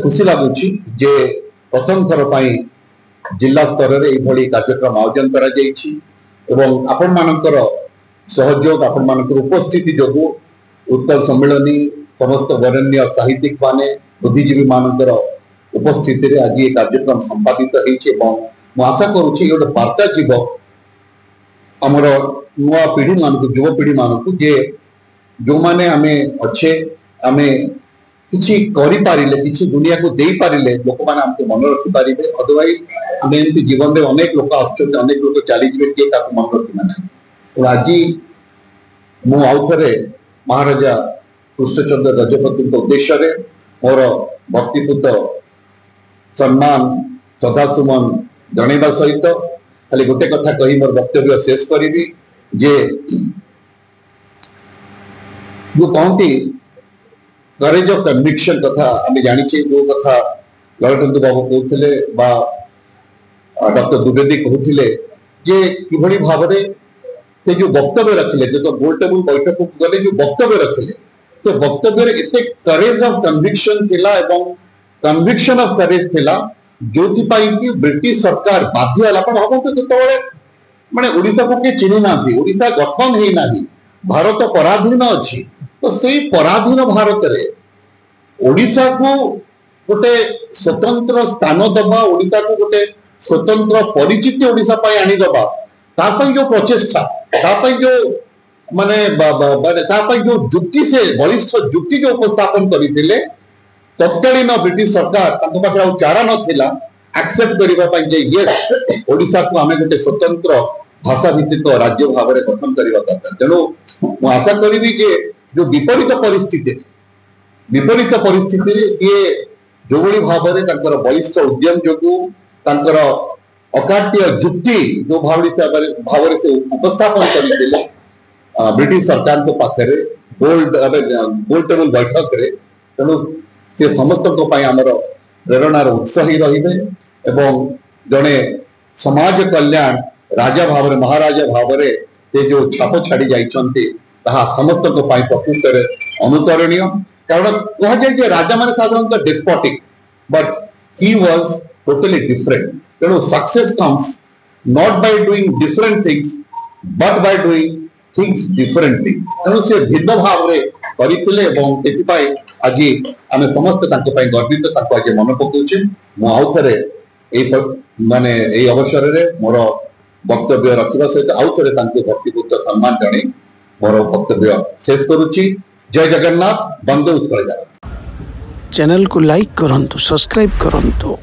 खुशी लगुच जे प्रथम थर जिला स्तर में कार्यक्रम आयोजन करा आपण मानकर सहयोग आपण मानकर उपस्थिति जो उत्कल सम्मेलनी समस्त वरेण्य साहित्यिक माने बुद्धिजीवी मानकर उपस्थिति रे आज ये कार्यक्रम संपादित हो आशा करुच्ची गोटे वार्ता जीव आमर नुआ पीढ़ी मान युव पीढ़ी मान जे जो माने आमे अच्छे आमे किछि करि पारिले किछि दुनिया को देई पारिले लोक माने हमको मन रखि पारिबे अदरवाइज आमे एंती जीवन रे अनेक लोक आछन अनेक लोक चली जिवे के ताको मन रखि माने तो आज मु आउथरे महाराजा कृष्णचंद्र गजपति उद्देश्य रे मोर भक्तिपूत सम्मान सदासुमन जनइबा सहित खाली गोटे कथा कही मोर वक्तव्य शेष करी जे जो कहती करेज ऑफ कन्विक्शन कथा आम जानी जो कथा ललितेंदु बाबू कहते डॉक्टर द्विवेदी कहते जे कि भाव से जो वक्तव्य रखिले जो गोल टेबुल बैठक को गले जो वक्तव्य रखिले तो वक्तव्य एते करेज ऑफ कन्विक्शन थिला एवं कन्विक्शन ऑफ करेज थिला जोथि पाई कि ब्रिटिश सरकार बाध्य हला पण भाबो तो जेतबळे माने ओडिसा को के चिन्ह नाथि ओडिसा गठन हेई नाही भारत पराधीन अछि तो सेई पराधीन भारत रे ओडिसा को गोटे स्वतंत्र स्थान दबा ओडिसा को गोटे स्वतंत्र परिचिति ओडिसा पाई आनी दबा ता पई जो प्रचेष्टा ता पई जो माने ता पई जो जुक्ति से बलिष्ठ जुक्ति जो उपस्थापन करिथिले तत्कालीन ब्रिटिश सरकार तांको पाखे आ चारा नथिला एक्सेप्ट करिबा पई जे यस ओडिसा को आमे गोटे स्वतंत्र भाषा भित्तिक राज्य भाव में गठन करबा दरकार तेणु मु आशा करिबी जे जो विपरीत परिस्थिति रे ये जो बड़ी भाव में तांकर बलिष्ठ उद्यम जोगु तांकर अकाट्य जुक्ति जो भाव से उपस्थापन करथिले ब्रिटिश सरकार को पाखे गोल टेबुल बैठक रे तेणु से समस्त को पाई आमर प्रेरणार उत्स ही रहिबे एवं जड़े समाज कल्याण राजा भाव में महाराजा भाव में से जो छाप छाड़ी जाइछन्ते ताहा समस्त को पाई प्रकृत रे अनुकरणीय कारण कह जाय राजा माने साधारणतः despotic but he was totally different तेणु success comes not by doing different things but by doing things differently तेणु से भिन्न भाव में करथिले एवं एतिपाई आज आमे समस्त तांको पाई गर्वित तांको आज मन पकाउछे मु आउथरे ए माने ए अवसर रे मोर वक्तव्य रखिबा सहित आउथरे तांको भक्तिपूत सम्मान जणे मोर वक्तव्य शेष करूची जय जगन्नाथ वंदे उत्कल जगन्नाथ चैनल को लाइक करंतु सब्सक्राइब करंतु।